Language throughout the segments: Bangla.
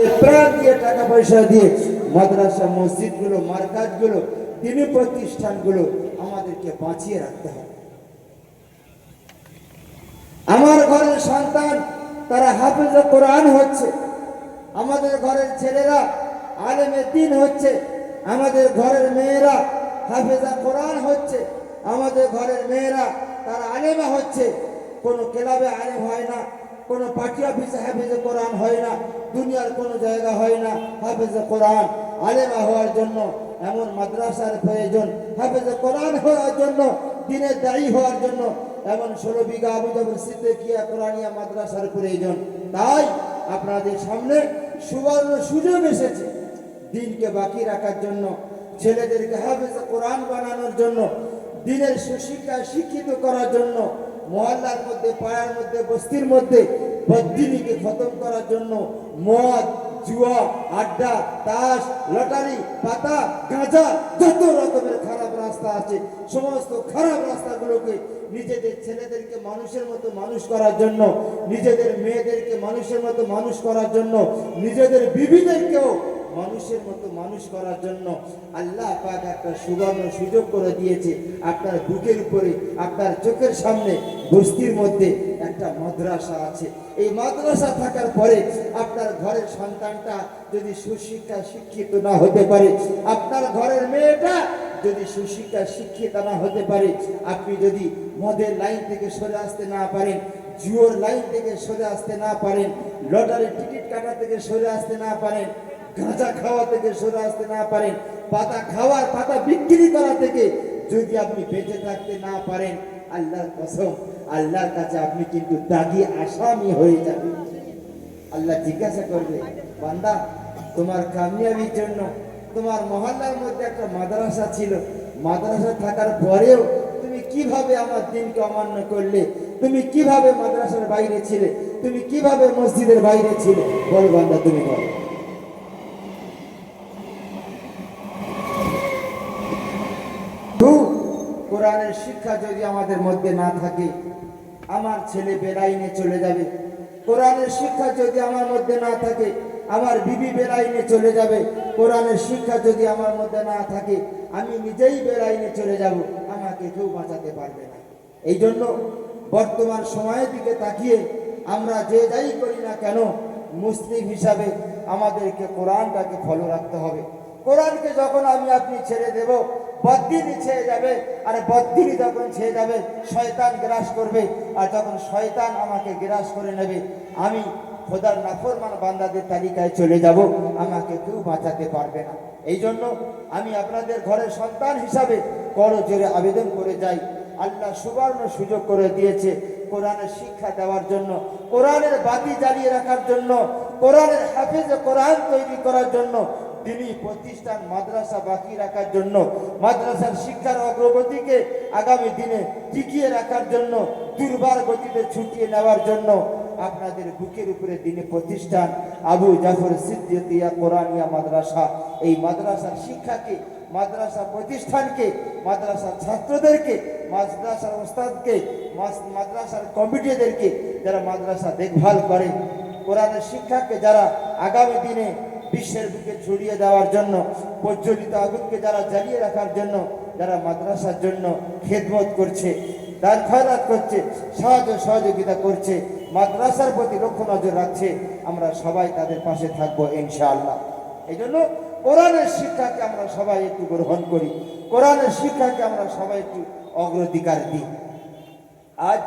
দিয়ে প্রাণ দিয়ে টাকা পয়সা দিয়ে মাদ্রাসা মসজিদগুলো মার্কাজগুলো দিনী প্রতিষ্ঠানগুলো আমাদেরকে বাঁচিয়ে রাখতে হবে। আমার ঘরের সন্তান তারা হাফেজে কোরআন হচ্ছে, আমাদের ঘরের ছেলেরা আলেমে দ্বীন হচ্ছে, আমাদের ঘরের মেয়েরা হাফেজা কোরআন হচ্ছে, আমাদের ঘরের মেয়েরা তারা আলেমা হচ্ছে। কোনো ক্লাবে আলেম হয় না, কোনো পার্টি অফিসে হাফেজে কোরআন হয় না, দুনিয়ার কোনো জায়গা হয় না হাফেজে কোরআন। আলেমা হওয়ার জন্য এমন মাদ্রাসার প্রয়োজন, হাফেজে কোরআন হওয়ার জন্য, দিনের দায়ী হওয়ার জন্য এমন 16 বিঘা আবু জাফর সিদ্দিকিয়া কোরআনিয়া মাদ্রাসার প্রয়োজন। তাই আপনাদের সামনে সুবর্ণ সুযোগ এসেছে দিনকে বাকি রাখার জন্য, ছেলেদেরকে হাফেজে কোরআন বানানোর জন্য, দিনের সুশিক্ষায় শিক্ষিত করার জন্য, মহল্লার মধ্যে, পাড়ার মধ্যে, বস্তির মধ্যে বদ্দিনীকে খতম করার জন্য। মদ, জুয়া, আড্ডা, তাস, লটারি, পাতা, গাঁজা, যত রকমের খারাপ রাস্তা আছে সমস্ত খারাপ রাস্তাগুলোকে নিজেদের ছেলেদেরকে মানুষের মতো মানুষ করার জন্য, নিজেদের মেয়েদেরকে মানুষের মতো মানুষ করার জন্য, নিজেদের বিবিদেরকেও মানুষের মতো মানুষ করার জন্য আল্লাহ পাক একটা সুবর্ণ সুযোগ করে দিয়েছে। আপনার বুকের উপরে, আপনার চোখের সামনে বস্তির মধ্যে একটা মাদ্রাসা আছে। এই মাদ্রাসা থাকার পরে আপনার ঘরের সন্তানটা যদি সুশিক্ষায় শিক্ষিত না হতে পারে, আপনার ঘরের মেয়েটা যদি সুশিক্ষায় শিক্ষিত না হতে পারে, আপনি যদি মদের লাইন থেকে সরে আসতে না পারেন, জুয়োর লাইন থেকে সরে আসতে না পারেন, লটারির টিকিট কাটা থেকে সরে আসতে না পারেন, গাঁজা খাওয়া থেকে সরে আসতে না পারেন, পাতা খাওয়ার, পাতা বিক্রি করা থেকে যদি আপনি বেঁচে থাকতে না পারেন, আল্লাহর কসম আল্লাহর কাছে আপনি কিন্তু দাগি আসামি হয়ে যাবেন। আল্লাহ জিজ্ঞাসা করবে, বান্দা তোমার কামিয়াবির জন্য তোমার মহল্লার মধ্যে একটা মাদ্রাসা ছিল, মাদ্রাসা থাকার পরেও তুমি কিভাবে আমার দিনকে অমান্য করলে? তুমি কিভাবে মাদ্রাসার বাইরে ছিলে? তুমি কিভাবে মসজিদের বাইরে ছিলে? বল বান্দা, তুমি বলো। কোরআনের শিক্ষা যদি আমাদের মধ্যে না থাকে, আমার ছেলে বেলাইনে চলে যাবে। কোরআনের শিক্ষা যদি আমার মধ্যে না থাকে, আমার বিবি বেলাইনে চলে যাবে। কোরআনের শিক্ষা যদি আমার মধ্যে না থাকে, আমি নিজেই বেলাইনে চলে যাব, আমাকে কেউ বাঁচাতে পারবে না। এই জন্য বর্তমান সময়ের দিকে তাকিয়ে আমরা যে যাই করি না কেন, মুসলিম হিসাবে আমাদেরকে কোরআনটাকে ফলো রাখতে হবে। কোরআনকে যখন আমি আপনি ছেড়ে দেব, বদ্দিনী ছেড়ে যাবে, আর বদ্দিনী যখন ছেড়ে যাবে শয়তান গ্রাস করবে, আর যখন শয়তান আমাকে গ্রাস করে নেবে, আমি খোদার নাফরমান বান্দাদের তালিকায় চলে যাব, আমাকে কেউ বাঁচাতে পারবে না। এই জন্য আমি আপনাদের ঘরের সন্তান হিসাবে বড় জোরে আবেদন করে যাই, আল্লাহ সুবর্ণ সুযোগ করে দিয়েছে কোরআনের শিক্ষা দেওয়ার জন্য, কোরআনের বাতি জ্বালিয়ে রাখার জন্য, কোরআনের হাফেজে কোরআন তৈরি করার জন্য, দিনী প্রতিষ্ঠান মাদ্রাসা বাকি রাখার জন্য, মাদ্রাসার শিক্ষার অগ্রগতিকে আগামী দিনে টিকিয়ে রাখার জন্য, দুর্বার গতিতে ছুটিয়ে নেওয়ার জন্য আপনাদের বুকের উপরে দিনী প্রতিষ্ঠান আবু জাফর সিদ্দিকিয়া কোরআনিয়া মাদ্রাসা, এই মাদ্রাসার শিক্ষাকে, মাদ্রাসা প্রতিষ্ঠানকে, মাদ্রাসার ছাত্রদেরকে, মাদ্রাসার ওস্তাদকে, মাদ্রাসার কমিটিদেরকে, যারা মাদ্রাসা দেখভাল করে, কোরআনের শিক্ষাকে যারা আগামী দিনে বিশ্বের বুকে ছড়িয়ে দেওয়ার জন্য, প্রজ্বলিত আগুনকে যারা জ্বালিয়ে রাখার জন্য, যারা মাদ্রাসার জন্য খেদমত করছে, দান খয়রাত করছে, সাহায্য সহযোগিতা করছে, মাদ্রাসার প্রতি লক্ষ্য নজর রাখছে, আমরা সবাই তাদের পাশে থাকবো ইনশাআল্লাহ। এই জন্য কোরআনের শিক্ষাকে আমরা সবাই একটু গ্রহণ করি, কোরআনের শিক্ষাকে আমরা সবাই একটু অগ্রাধিকার দিই। আজ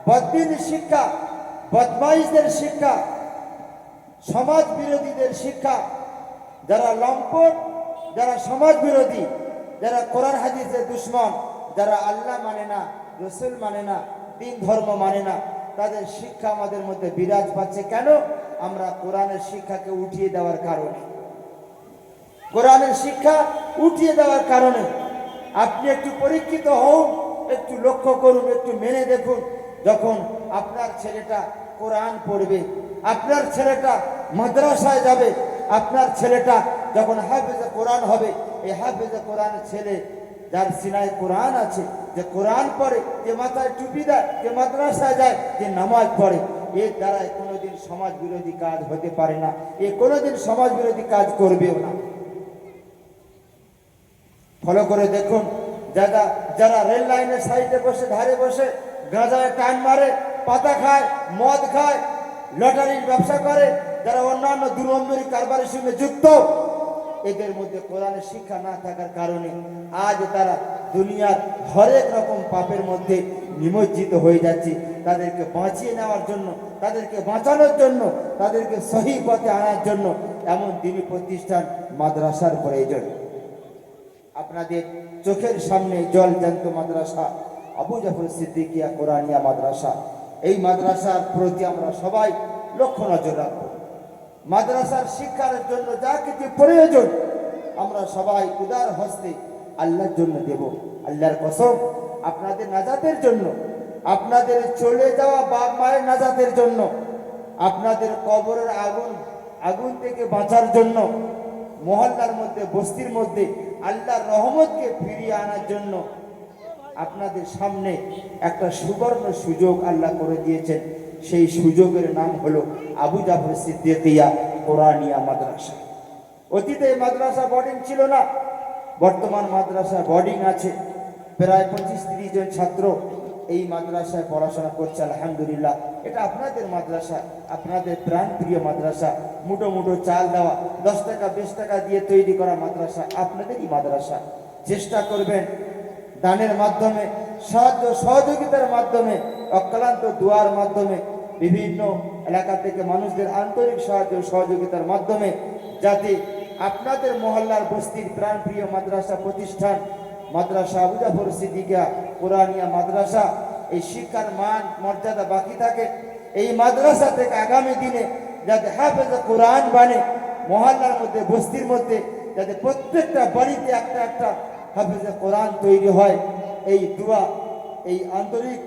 বদ্দিনী শিক্ষা, বদমাইশদের শিক্ষা, সমাজ বিরোধীদের শিক্ষা, যারা লম্পট, যারা সমাজ বিরোধী, যারা কোরআন হাদিসের দুশ্মন, যারা আল্লাহ মানে না, রসুল মানে না, দিন ধর্ম মানে না, তাদের শিক্ষা আমাদের মধ্যে বিরাজ পাচ্ছে। কেন? আমরা কোরআনের শিক্ষাকে উঠিয়ে দেওয়ার কারণে, কোরআনের শিক্ষা উঠিয়ে দেওয়ার কারণে। আপনি একটু পরীক্ষিত হন, একটু লক্ষ্য করুন, একটু মেনে দেখুন, যখন আপনার ছেলেটা কোরআন পড়বে, আপনার ছেলেটা মাদ্রাসায় যাবে, আপনার ছেলেটা যখন হাফেজে কোরআন হবে, এই হাফেজে কোরআনের ছেলে যার সিনায় কোরআন আছে, যে কোরআন পড়ে, যে মাথায় টুপি দেয়, যে মাদ্রাসায় যায়, যে নামাজ পড়ে, এর দ্বারা কোনোদিন সমাজ বিরোধী কাজ হতে পারে না, এ কোনোদিন সমাজ বিরোধী কাজ করবেও না। ফলো করে দেখুন, যারা যারা রেল লাইনের সাইডে বসে ধারে বসে গাঁজায় টান মারে, পাতা খায়, মদ খায়, লটারির ব্যবসা করে, যারা অন্যান্য দুর্নম্বরী কারবারের সঙ্গে যুক্ত, এদের মধ্যে কোরআনের শিক্ষা না থাকার কারণে আজ তারা দুনিয়ার হরেক রকম পাপের মধ্যে নিমজ্জিত হয়ে যাচ্ছে। তাদেরকে বাঁচিয়ে নেওয়ার জন্য, তাদেরকে বাঁচানোর জন্য, তাদেরকে সহি পথে আনার জন্য এমন দিনী প্রতিষ্ঠান মাদ্রাসার প্রয়োজন। আপনাদের চোখের সামনে জল জ্যান্ত মাদ্রাসা আবু জাফর সিদ্দিকিয়া কোরআনিয়া মাদ্রাসা, এই মাদ্রাসার প্রতি আমরা সবাই লক্ষ্য নজর রাখবো। মাদ্রাসার শিক্ষার জন্য যা কিছু প্রয়োজন আমরা সবাই উদার হস্তে আল্লাহর জন্য দেব। আল্লাহর কসম, আপনাদের নাজাতের জন্য, আপনাদের চলে যাওয়া বাপ মায়ের নাজাতের জন্য, আপনাদের কবরের আগুন থেকে বাঁচার জন্য, মহল্লার মধ্যে বস্তির মধ্যে আল্লাহর রহমতকে ফিরিয়ে আনার জন্য আপনাদের সামনে একটা সুবর্ণ সুযোগ আল্লাহ করে দিয়েছেন। সেই সুযোগের নাম হলো আবু জাফর সিদ্দিকিয়া কোরআনিয়া মাদ্রাসা। অতীতে এই মাদ্রাসা বোর্ডিং ছিল না, বর্তমান মাদ্রাসা বোর্ডিং আছে। প্রায় 25-30 জন ছাত্র এই মাদ্রাসায় পড়াশোনা করছে, আলহামদুলিল্লাহ। এটা আপনাদের মাদ্রাসা, আপনাদের প্রাণপ্রিয় মাদ্রাসা। মুঠো মুঠো চাল দেওয়া, 10 টাকা 20 টাকা দিয়ে তৈরি করা মাদ্রাসা, আপনাদেরই মাদ্রাসা। চেষ্টা করবেন দানের মাধ্যমে, সাহায্য সহযোগিতার মাধ্যমে, অক্লান্ত দোয়ার মাধ্যমে, বিভিন্ন এলাকা থেকে মানুষদের আন্তরিক সাহায্য সহযোগিতার মাধ্যমে যাতে আপনাদের মহল্লার বস্তির প্রাণপ্রিয় মাদ্রাসা প্রতিষ্ঠান মাদ্রাসা আবু জাফর সিদ্দিকিয়া কোরআনিয়া মাদ্রাসা, এই শিক্ষার মান মর্যাদা বাকি থাকে। এই মাদ্রাসা থেকে আগামী দিনে যাতে হাফেজে কোরআন বানে, মহল্লার মধ্যে বস্তির মধ্যে যাতে প্রত্যেকটা বাড়িতে একটা একটা হাফেজে কোরআন তৈরি হয়, এই দোয়া, এই আন্তরিক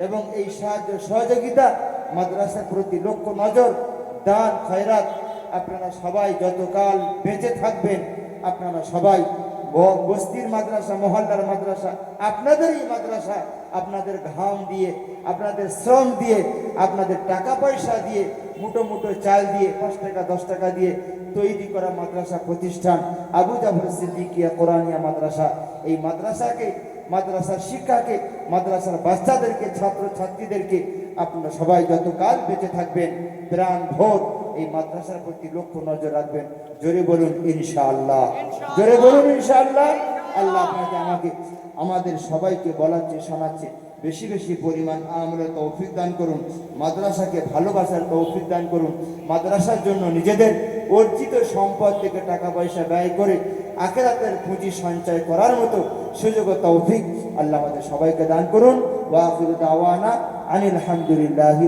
এবং এই সাহায্য সহযোগিতা মাদ্রাসার প্রতি লক্ষ্য নজর, দান খয়রাত, আপনারা সবাই যতকাল বেঁচে থাকবেন আপনারা সবাই বস্তির মাদ্রাসা, মহল্লার মাদ্রাসা, আপনাদেরই মাদ্রাসা, আপনাদের ঘাম দিয়ে, আপনাদের শ্রম দিয়ে, আপনাদের টাকা পয়সা দিয়ে, মুঠো মুঠো চাল দিয়ে, 5 টাকা 10 টাকা দিয়ে তৈরি করা মাদ্রাসা প্রতিষ্ঠান আবু জাফর সিদ্দিকিয়া কোরআনিয়া মাদ্রাসা। এই মাদ্রাসাকে, মাদ্রাসার শিক্ষাকে, মাদ্রাসার বাচ্চাদেরকে, ছাত্র ছাত্রীদেরকে আপনারা সবাই যতকাল বেঁচে থাকবেন প্রাণ ভোর এই মাদ্রাসার প্রতি লক্ষ্য নজর রাখবেন। জোরে বলুন ইনশাআল্লাহ, জোরে বলুন ইনশাআল্লাহ। আল্লাহ আপনাকে আমাকে আমাদের সবাইকে বলাচ্ছে, শোনাচ্ছে, বেশি বেশি পরিমাণ আমলে তৌফিক দান করুন। মাদ্রাসাকে ভালোবাসার তৌফিক দান করুন। মাদ্রাসার জন্য নিজেদের অর্জিত সম্পদ থেকে টাকা পয়সা ব্যয় করে আখিরাতের পুঁজি সঞ্চয় করার মতো সুযোগ ও তৌফিক আল্লাহ আমাদের সবাইকে দান করুন। ওয়া আখিরু দাওয়ানা আনিল হামদুলিল্লাহি।